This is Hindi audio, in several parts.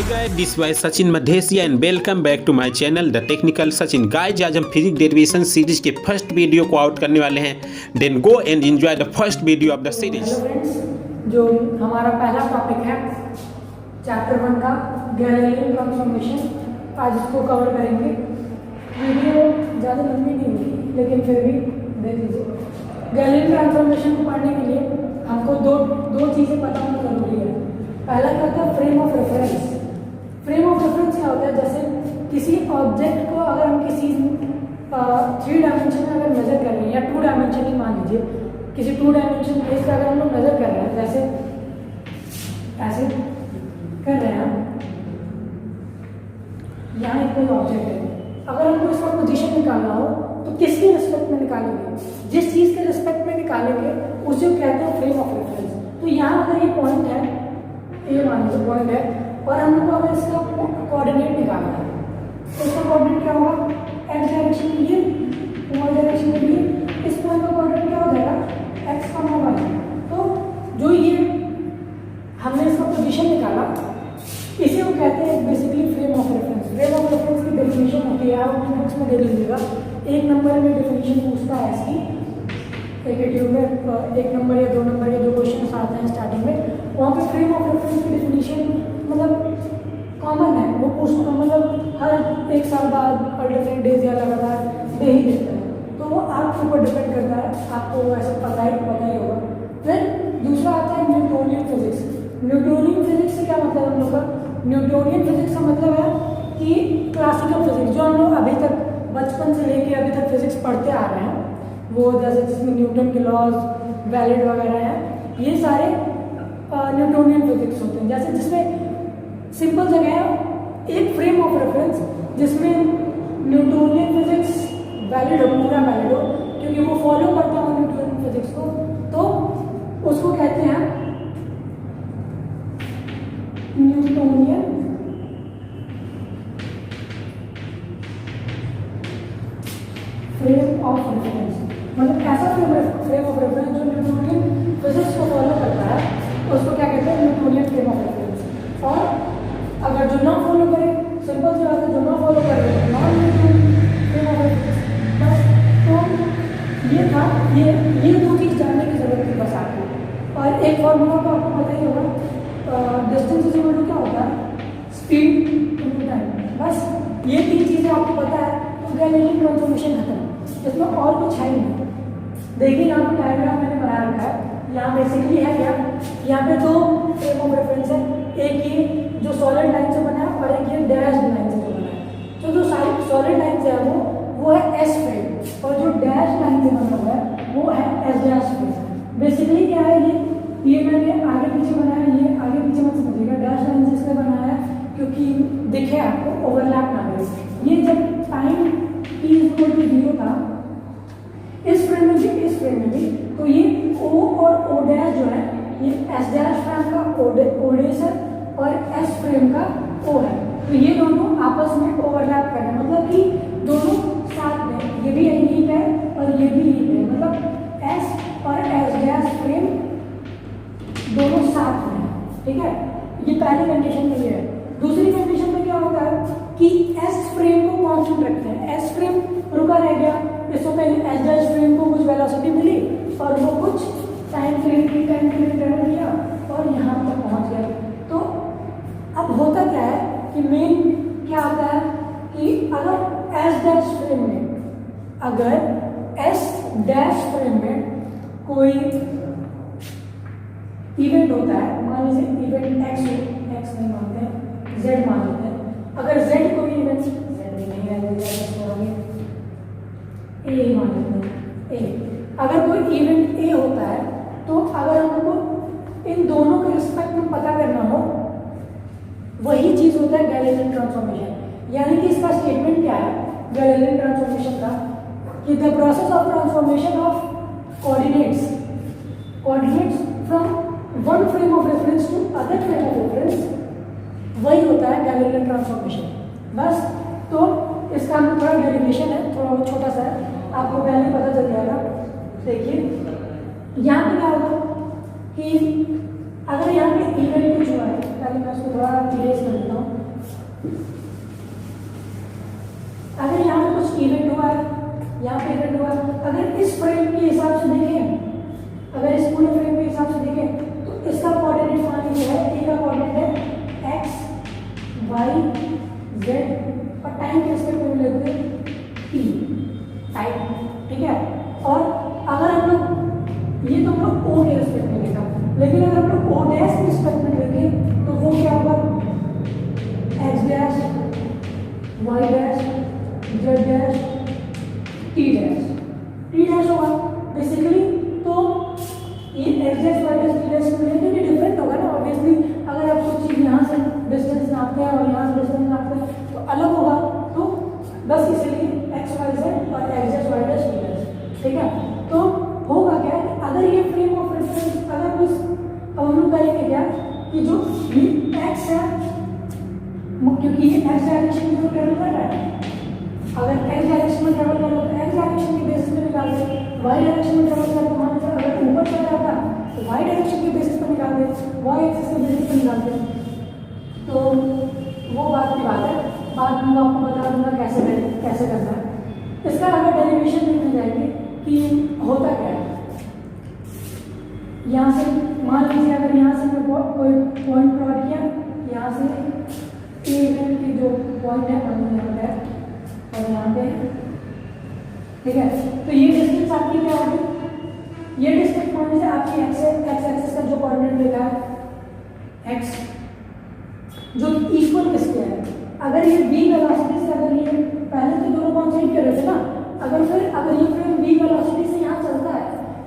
guys, this is Sachin Madhesia and welcome back to my channel the technical Sachin. Guys आज हम फिजिक्स डेरिवेशन सीरीज के फर्स्ट वीडियो को आउट करने वाले हैं। Then go and enjoy the first video of the series. Hello friends, जो हमारा पहला टॉपिक है चैप्टर 1 का गैलीलियन ट्रांसफॉर्मेशन, आज इसको कवर करेंगे। वीडियो ज़्यादा लंबी नहीं होगी लेकिन फिर भी देख लीजिए। गैलीलियन ट्रांसफॉर्मेशन को पढ़ने के लिए हमको दो चीज़ें पता होना जरूरी है। पहला क्या होता है, frame of reference. Frame of reference क्या होता है, जैसे किसी ऑब्जेक्ट को अगर हम किसी 3 डायमेंशन में अगर मेजर कर रहे हैं या 2 डायमेंशन ही मान लीजिए, किसी 2 डायमेंशन बेस का अगर हम लोग मेजर कर रहे हैं, जैसे ऐसे कर रहे हैं, यहाँ एक कोई ऑब्जेक्ट है, अगर हमको इसका पोजीशन निकालना हो तो किसके रिस्पेक्ट में निकालेंगे? जिस चीज़ के रिस्पेक्ट में निकालेंगे उसे कहते हैं फ्रेम ऑफ रेफरेंस। तो यहाँ अगर ये पॉइंट है, ये मान लीजिए पॉइंट है, और हमको अगर इसका कोऑर्डिनेट निकालना है तो इसका कोऑर्डिनेट क्या होगा? एक्स डायरेक्शन के लिए, वाई डायरेक्शन के लिए इस पॉइंट का कोऑर्डिनेट क्या हो जाएगा? एक्स का वाई। तो जो ये हमने इसका पोजीशन निकाला, इसे वो कहते हैं basically frame of reference. Frame of reference की डेफिनेशन होती है, आप अपने बुक्स में दे लीजिएगा। 1 नंबर में डेफिनेशन पूछता है इसकी, एक में 1 नंबर या 2 नंबर या 2 क्वेश्चन आते हैं स्टार्टिंग में, वहाँ पे फ्रेम ऑफ रेफरेंस की डेफिनेशन मतलब कॉमन है, वो पूछता मतलब हर 1 साल बाद और डिफरेंट डेज या लगातार दे ही देता है। तो वो आपके ऊपर डिपेंड करता है, आपको ऐसा पता ही होगा। फिर दूसरा आता है न्यूटोनियन फिजिक्स। न्यूटोनियन फिजिक्स से क्या मतलब हम लोग का? न्यूटोनियन फिजिक्स का मतलब है कि क्लासिकल फिजिक्स जो हम लोग अभी तक बचपन से लेके अभी तक फिजिक्स पढ़ते आ रहे हैं, वो जैसे जिसमें न्यूटन के लॉज, वैलिड वगैरह हैं, ये सारे न्यूटोनियन फिजिक्स होते हैं। जैसे जिसमें सिंपल जगह है एक फ्रेम ऑफ रेफरेंस जिसमें न्यूटोनियन फिजिक्स वैलिड हो, पूरा वैलिड हो, क्योंकि वो फॉलो करता हो न्यूटोनियन फिजिक्स को, तो उसको कहते हैं न्यूटोनियन फ्रेम ऑफ रेफरेंस। मतलब ऐसा फ्रेम ऑफ रेफरेंस जो न्यूटोनियन फिजिक्स को फॉलो करता है, उसको क्या कहते हैं? Newtonian frame of reference. और अगर जो ना फॉलो करे, सिंपल सी बात है, जो ना फॉलो करे non Newtonian frame of reference. बस तो ये था, ये 2 चीज़ जानने की जरूरत है बस आपको। और एक फॉर्मूला तो आपको पता ही होगा, डिस्टेंस इज इक्वल टू क्या होता है? Speed into time. बस ये 3 चीज़ें आपको पता है तो गैलीलियन ट्रांसफॉर्मेशन खत्म। इसमें और कुछ है ही नहीं। देखिए यहाँ पे डायग्राम मैंने बना रखा है, यहाँ बेसिकली है क्या, यहाँ पे 2 फ्रेम ऑफ रेफरेंस है, एक ये जो सॉलिड लाइन से बना है और एक ये डैश्ड लाइन से बना है। तो जो सारी सॉलिड लाइन से है वो है एस फ्रेम, और जो डैश लाइन से बना हुआ है वो है एस डैश फ्रेम। बेसिकली क्या है, ये मैंने आगे पीछे बनाया, ये आगे पीछे मत समझिएगा, डैश लाइन से इसलिए बनाया है क्योंकि दिखे आपको, ओवरलैप ना करे। ये जब टाइम t=0 था इस फ्रेम में भी, तो ये O और O डैश जो है, ये S डैश फ्रेम का O डैश है और S फ्रेम का O है। तो ये दोनों आपस में ओवरलैप कर रहे हैं, मतलब कि दोनों साथ में, ये भी यही है और ये भी यही है, मतलब S और S डैश फ्रेम दोनों साथ में, ठीक है। ये पहली कंडीशन में ये है। दूसरी कंडीशन में क्या होता है कि S फ्रेम को कांस्टेंट रखते हैं। S फ्रेम रुका रह गया, इसको पहले S डैश फ्रेम को कुछ वेलोसिटी मिली और वो कुछ टाइम के लिए ट्रेवल किया और यहाँ तक पहुँच गया। तो अब होता क्या है कि मेन क्या होता है कि अगर S डैश फ्रेम में कोई इवेंट होता है, मान लीजिए इवेंट एक्स नहीं मानते हैं, जेड मान लेते हैं। अगर जेड कोई इवेंट, जेड भी नहीं है, ए ही मान लेते हैं, ए। अगर कोई इवेंट ए होता है तो अगर हमको इन दोनों के रिस्पेक्ट में पता करना हो, वही चीज होता है गैलीलियन ट्रांसफॉर्मेशन। यानी कि इसका स्टेटमेंट क्या है गैलीलियन ट्रांसफॉर्मेशन का, कि the process of transformation of coordinates from one frame of reference to other frame of reference, वही होता है गैलीलियन ट्रांसफॉर्मेशन। बस तो इसका हम थोड़ा डेरिवेशन है, थोड़ा छोटा सा है, आपको पहले पता चल जाएगा। देखिए यहाँ पे क्या होगा कि अगर यहाँ पे इवेंट कुछ हुआ है, पहले मैं उसको थोड़ा इरेज कर देता हूँ। यहाँ पे, तो अलग होगा। तो बस इसलिए एक्स वाई जेड और X dash Y dash V dash, ठीक है। तो होगा क्या कि अगर ये फ्रेम ऑफ रेफरेंस अगर कुछ, अब हम लोग करेंगे क्या कि जो ये एक्स है, क्योंकि ये एक्स डायरेक्शन में जो ट्रेवल कर रहा है, अगर एक्स डायरेक्शन में ट्रेवल कर रहा है तो एक्स डायरेक्शन के बेसिस पे निकाल दे, वाई डायरेक्शन में ट्रेवल कर रहा है तो मान लीजिए अगर ऊपर चल रहा था तो वाई डायरेक्शन के बेसिस पे निकाल दे, वाई एक्सिस के बेसिस पे निकाल दे। तो वो बात की बात है, बाद में मैं आपको बता दूंगा कैसे करना है। इसका अगर डेरिवेशन देखने जाएंगे कि होता क्या है, यहाँ से मान लीजिए अगर यहाँ से मैं कोई पॉइंट प्लॉट किया, यहाँ से ए की जो पॉइंट है यहाँ पे और यहाँ पे, ठीक है। तो ये डिस्टेंस आपकी क्या होगी, ये डिस्टेंस मान लीजिए आपकी एक्स एक्सिस का जो कोऑर्डिनेट लिखा है एक्स, जो इक्वल किसके है, अगर ये v वेलोसिटी से, अगर ये पहले तो दोनों कॉन्सेंट कर रहे थे ना, अगर ये फ्रेम v वेलोसिटी से यहाँ चलता है,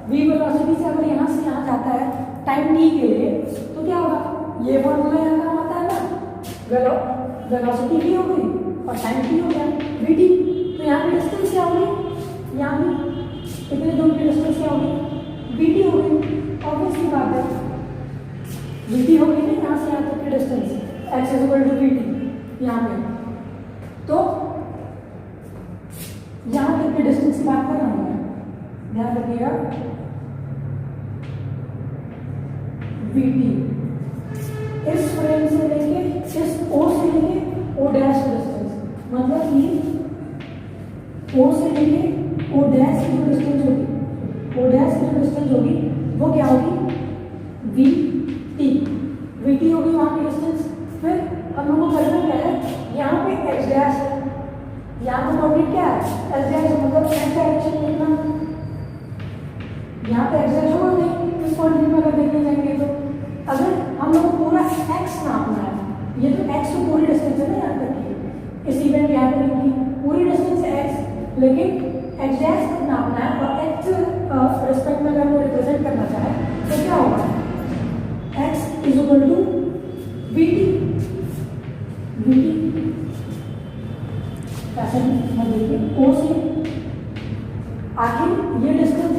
v वेलोसिटी से अगर यहाँ से यहाँ जाता है टाइम t के लिए, तो क्या होगा, ये फॉर्मूला यहाँ काम आता है ना, वेलोसिटी v हो गई और टाइम t हो गया vt। तो यहाँ पे डिस्टेंस क्या होगी, यहाँ पे इतने दूर की डिस्टेंस क्या होगी, vt हो गई। ऑब्वियसली बात है, vt हो गई ना यहाँ से यहाँ तक की distance, x is equal to vt यहाँ पे। तो यहाँ तक की डिस्टेंस की बात कर रहा हूँ मैं, ध्यान रखिएगा, vt इस फ्रेम से लेके इस o से लेके o डैश डिस्टेंस, मतलब कि o से लेके o डैश की जो डिस्टेंस होगी, o डैश की जो डिस्टेंस होगी वो क्या होगी, vt होगी वहाँ की डिस्टेंस। फिर हम लोगों को करना क्या है, यहाँ पे x डैश है, यहाँ पे कोऑर्डिनेट क्या है, s डैश, मतलब x डायरेक्शन में लिखना, यहाँ पे x डैश होगा नहीं, इस कोऑर्डिनेट में अगर देखने जाएंगे तो अगर हम लोग को पूरा x नापना है, ये तो x तो पूरी डिस्टेंस है ना यहाँ तक की, इस इवेंट यहाँ पे लिखी पूरी डिस्टेंस है x, लेकिन x डैश तक नापना है और x रिस्पेक्ट में अगर वो रिप्रेजेंट करना चाहे तो क्या होगा, x is equal to vt ऐसे देखिए o से आखिर ये डिस्टेंस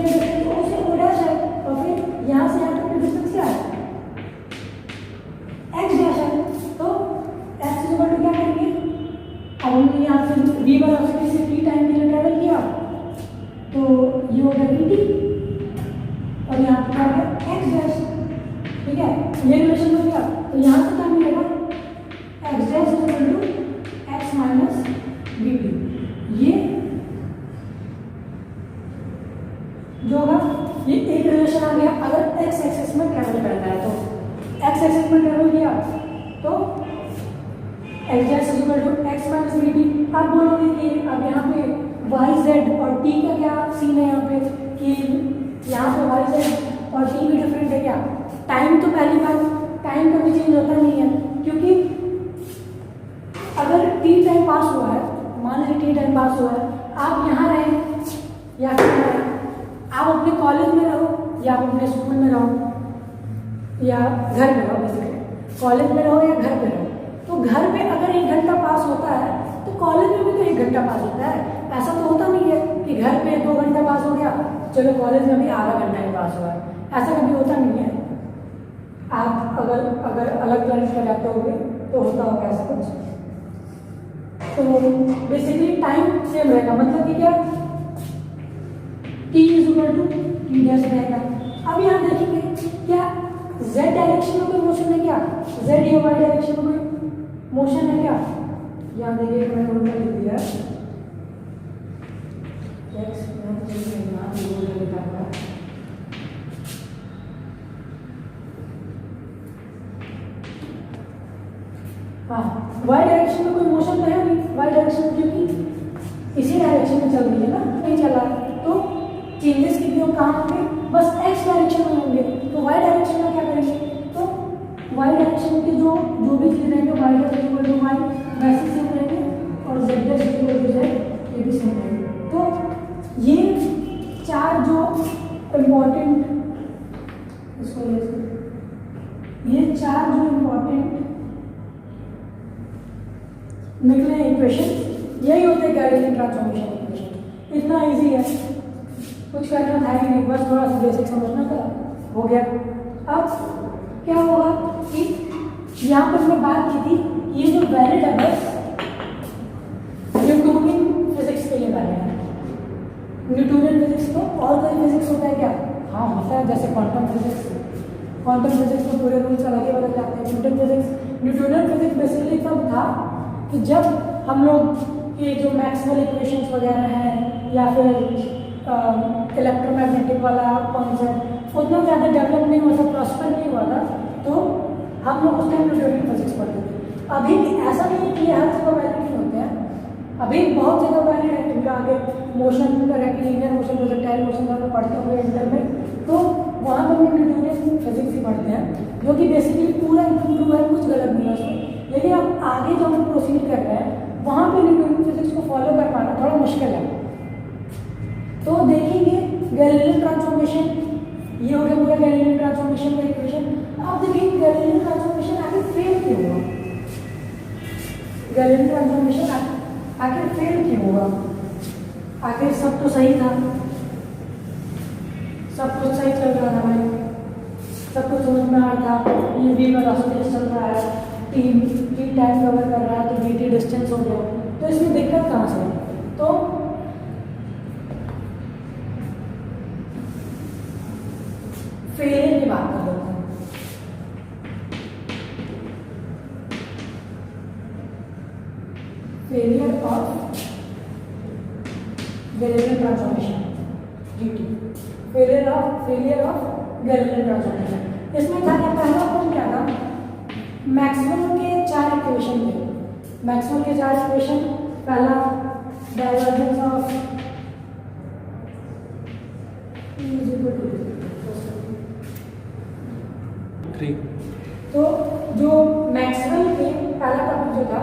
o से o डैश है, और फिर यहाँ से यहाँ तक की डिस्टेंस क्या है, x डैश है। तो x इज इक्वल टू क्या करेंगे, अब हमने यहाँ से v वेलोसिटी से t टाइम के लिए ट्रेवल किया तो ये हो गया vt और यहाँ पे क्या है x डैश, ठीक है, ये रिलेशन हो गया। तो यहाँ से क्या मिलेगा, x dash is equal to x minus vt। ये जो होगा ये एक रिलेशन आ गया, अगर x एक्सिस में ट्रेवल करना है तो x एक्सिस में ट्रेवल किया तो x dash is equal to x minus vt। आप बोलोगे कि अब यहाँ पे y z और t का क्या सीन है, यहाँ पे कि यहाँ पे y z और t भी डिफरेंट है क्या, टाइम तो पहली बात टाइम कभी चेंज होता नहीं है, क्योंकि अगर t टाइम पास हुआ है, मान लीजिए t टाइम पास हुआ है, आप यहाँ रहे या फिर आप अपने कॉलेज में रहो या आप अपने स्कूल में रहो या घर में रहो, बेसिकली कॉलेज में रहो या घर पे रहो, तो घर पे अगर 1 घंटा पास होता है तो कॉलेज में भी तो 1 घंटा पास होता है। ऐसा तो होता नहीं है कि घर पे 2 घंटा पास हो गया, चलो कॉलेज में भी आधा घंटा ही पास हुआ है, ऐसा कभी होता नहीं है। आप अगर अलग प्लेनेट पर जाते होंगे तो होता होगा ऐसा कुछ। तो बेसिकली टाइम सेम रहेगा, मतलब कि क्या t is equal to t dash रहेगा। अब यहाँ देखेंगे क्या z डायरेक्शन में कोई मोशन है क्या, z या y डायरेक्शन में कोई मोशन है क्या, यहाँ देखिए मैंने उल्टा लिख दिया x हाँ, y डायरेक्शन में कोई मोशन तो है नहीं, y डायरेक्शन में क्योंकि इसी डायरेक्शन में चल रही है ना, नहीं चला तो चेंजेस कितने हो कहाँ होंगे, बस x डायरेक्शन में होंगे। तो y डायरेक्शन में क्या करेंगे, तो y डायरेक्शन के जो भी चीज़ रहेंगे y dash equal to y वैसे सेम रहेंगे और z dash equal to z ये भी सेम रहेंगे। तो ये 4 जो इम्पोर्टेंट इसको ये 4 जो इम्पोर्टेंट निकले इक्वेशन, यही होते हैं गैलीलियन ट्रांसफॉर्मेशन इक्वेशन। इतना इजी है, कुछ करना था ही नहीं, बस थोड़ा सा बेसिक समझना था, हो गया। अब क्या होगा कि यहाँ पर मैं बात की थी, ये जो वैलिड है बस न्यूटोनियन फिजिक्स के लिए वैलिड है। न्यूटोनियन फिजिक्स तो और कोई फिजिक्स होता है क्या? हाँ होता है, जैसे क्वांटम फिजिक्स। क्वांटम फिजिक्स में पूरे रूल्स अलग ही बदल जाते हैं। न्यूटोनियन फिजिक्स बेसिकली तब था कि जब हम लोग ये जो मैक्सवेल इक्वेशंस वगैरह हैं या फिर इलेक्ट्रोमैग्नेटिक वाला कॉन्सेप्ट उतना ज़्यादा डेवलप नहीं हुआ था, प्रॉस्पर नहीं हुआ था, तो हम लोग उस टाइम न्यूटोनियन फिजिक्स पढ़ते थे। अभी ऐसा नहीं है कि ये हर जगह वैलिड नहीं होते हैं, अभी बहुत जगह वैलिड है, क्योंकि आगे motion rectilinear motion, projectile motion का पढ़ते हुए इंटर में, तो वहाँ पर हम न्यूटोनियन फिजिक्स ही पढ़ते हैं, जो कि बेसिकली पूरा एकदम ट्रू है, कुछ गलत नहीं है उसमें। लेकिन अब आगे जो हम प्रोसीड कर रहे हैं वहाँ पर न्यूटोनियन फिजिक्स को फॉलो कर पाना थोड़ा मुश्किल है। तो देखेंगे गैलीलियन ट्रांसफॉर्मेशन, ये हो गया पूरा गैलीलियन ट्रांसफॉर्मेशन का इक्वेशन। अब देखिए गैलीलियन ट्रांसफॉर्मेशन आखिर फेल क्यों हुआ, गैलीलियन ट्रांसफॉर्मेशन आखिर फेल क्यों हुआ? आखिर सब तो सही था, सब कुछ सही चल रहा था भाई, सब कुछ समझ में आ रहा था, ये वी वेलोसिटी चल रहा है, टी टाइम कवर कर रहा है, तो वी टी डिस्टेंस हो गया, तो इसमें दिक्कत कहाँ से है? तो फेलियर की बात कर लेते हैं। Failure of Galilean transformation, GT, failure of Galilean transformation. इसमें था क्या, पहला पॉइंट क्या था, मैक्सवेल के 4 इक्वेशन थे। मैक्सवेल के 4 इक्वेशन, पहला डाइवर्जेंस ऑफ तो जो मैक्सवेल के पहला टॉपिक जो था,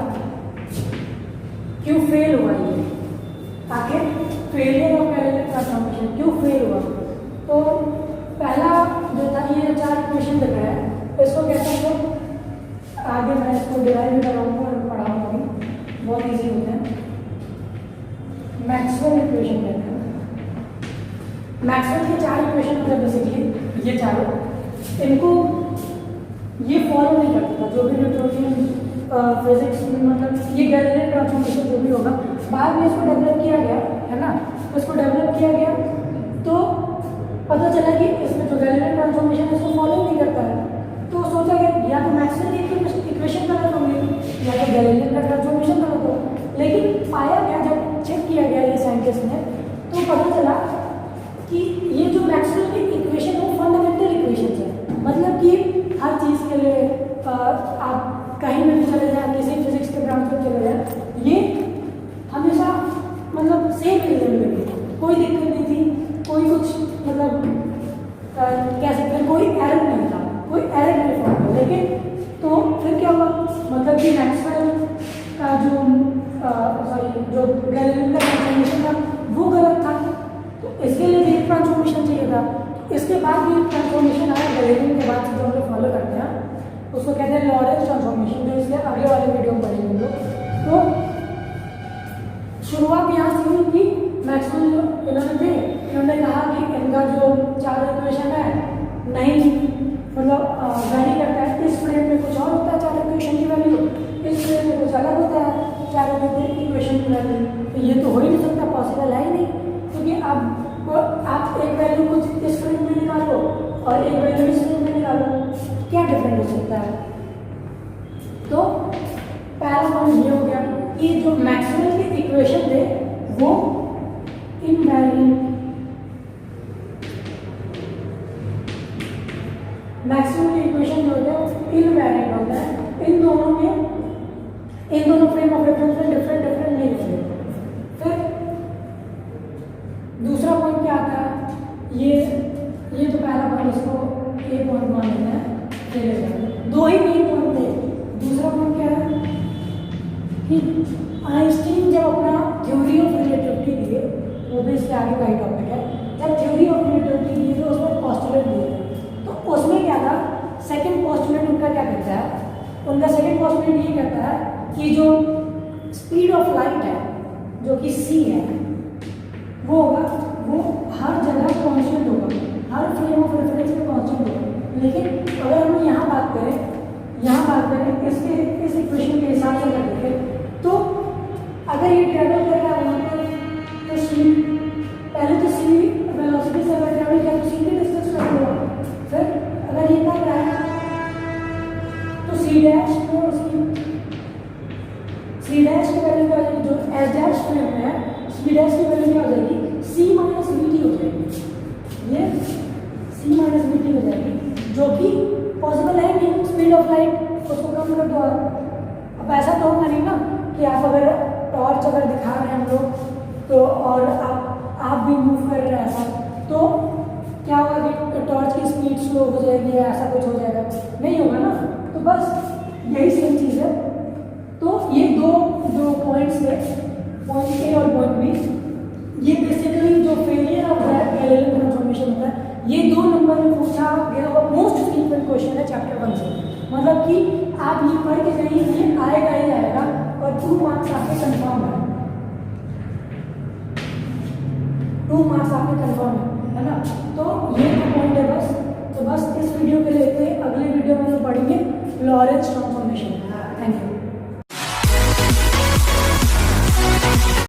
क्यों फेल हुआ ये, आखिर फेलियर ऑफ गैलीलियन ट्रांसफॉर्मेशन क्यों फेल हुआ? तो पहला जो था, ये 4 इक्वेशन दिख रहा है, इसको कहते हैं, आगे मैं इसको डिराइव भी कराऊंगा और पढ़ाऊंगा भी, बहुत ईजी होता है। मैक्सवेल इक्वेशन कहते हैं। मैक्सवेल के 4 इक्वेशन मतलब बेसिकली ये चारों, इनको ये फॉलो नहीं करता था, जो भी न्यूटोनियन फिजिक्स मतलब ये गैलीलियन ट्रांसफॉर्मेशन जो भी होगा, बाद में इसको डेवलप किया गया है ना, इसको डेवलप किया गया तो पता चला कि इसमें जो गैलीलियन ट्रांसफॉर्मेशन है इसको फॉलो नहीं करता है, तो सोचा गया या तो मैक्सवेल की इक्वेशन गलत होंगी या तो गैलीलियन का ट्रांसफॉर्मेशन गलत हो। लेकिन पाया गया, जब चेक किया गया ये साइंटिस्ट ने, तो पता चला कि ये जो मैक्सवेल की इक्वेशन है वो फंडामेंटल इक्वेशन है, मतलब कि हर चीज़ के लिए आप कहीं में भी चले जाए, किसी फिजिक्स के ब्रांच में चले जाए, ये हमेशा मतलब सेम ही रहेगी, कोई दिक्कत नहीं थी, कोई कुछ मतलब कह सकते हैं कोई एरर नहीं था, कोई एरर नहीं था। लेकिन तो फिर क्या हुआ, मतलब कि मैक्सवेल का जो गैलीलियन का ट्रांसफॉर्मेशन था वो गलत था, तो इसके लिए भी ट्रांसफॉर्मेशन चाहिए था। इसके बाद भी ट्रांसफॉर्मेशन आया गैलीलियन के बाद से, जो हम लोग फॉलो करते हैं उसको कहते हैं लॉरेंस ट्रांसफॉर्मेशन, जो इसलिए अगले वाले वीडियो में पढ़ेंगे हम लोग। तो शुरुआत यहाँ से हुई कि मैक्सवेल इन्होंने कहा कि इनका जो 4 इक्वेशन है नहीं मतलब वैरी करता है, इस फ्रेम में कुछ और होता है 4 इक्वेशन की वैल्यू, इस फ्रेम में कुछ अलग होता है 4 इक्वेशन की वैल्यू, तो ये तो हो ही नहीं सकता, पॉसिबल है ही नहीं, क्योंकि आप एक वैल्यू कुछ इस फ्रेम में निकालो और एक वैल्यू इस फ्रेम में निकालो, क्या डिफरेंस हो सकता है? तो पहला पॉइंट ये हो गया कि जो मैक्सवेल के इक्वेशन थे वो इनवैरिएंट, मैक्सवेल के इक्वेशन जो होते हैं वो इनवैरिएंट होता है, इन दोनों फ्रेम ऑफ रेफरेंस में डिफरेंट नहीं होते। फिर दूसरा पॉइंट क्या आता है, ये तो पहला पॉइंट, इसको ए पॉइंट मान लेते हैं, 2 ही मेन पॉइंट थे। दूसरा पॉइंट क्या है कि आइंस्टीन जब अपना थ्योरी ऑफ रिलेटिविटी दिए, वो भी इसके आगे का ही टॉपिक है, जब थ्योरी ऑफ रिलेटिविटी दिए तो उसमें पोस्टुलेट दिए, तो उसमें क्या था, सेकंड पोस्टुलेट उनका क्या कहता है, उनका सेकंड पोस्टुलेट ये कहता है कि जो स्पीड ऑफ लाइट है जो कि c है, वो होगा, वो हर जगह कॉन्स्टेंट होगा, हर फ्रेम ऑफ रेफरेंस में कॉन्स्टेंट होगा। लेकिन अगर हम यहाँ बात करें इसके इस इक्वेशन के हिसाब से अगर देखें तो अगर ये ट्रेवल कर रहा है वहाँ पर तो c, पहले तो c वेलोसिटी से अगर ट्रेवल किया तो c की डिस्टेंस ट्रेवल होगा, फिर अगर ये कर रहा है तो c डैश में उसकी c डैश की वैल्यू क्या हो जाएगी, जो s डैश फ्रेम में है c डैश की वैल्यू क्या हो जाएगी, c माइनस vt हो जाएगी, ये c माइनस vt हो जाएगी, जो कि पॉसिबल है नहीं, स्पीड ऑफ लाइट उसको कम कर दो। अब ऐसा तो होगा नहीं ना कि आप अगर टॉर्च अगर दिखा रहे हैं हम लोग तो और आप भी मूव कर रहे हैं ऐसा, तो क्या होगा कि टॉर्च की स्पीड स्लो हो जाएगी या ऐसा कुछ हो जाएगा, नहीं होगा ना। तो बस यही सेम चीज़ है। तो ये दो पॉइंट्स है, पॉइंट ए और पॉइंट बी, ये बेसिकली जो फेलियर ऑफ पैरेलल ट्रांसफॉर्मेशन होता है, ये 2 नंबर में पूछा गया हुआ मोस्ट फ्रीक्वेंट क्वेश्चन है चैप्टर 1 से। मतलब कि आप ये पढ़ के जाइए, ये आएगा ही आएगा और 2 मार्क्स आपके कंफर्म है, 2 मार्क्स आपके कंफर्म है ना। तो ये 2 पॉइंट है बस। तो बस इस वीडियो के लिए अगले वीडियो में हम पढ़ेंगे लॉरेंस ट्रांसफॉर्मेशन।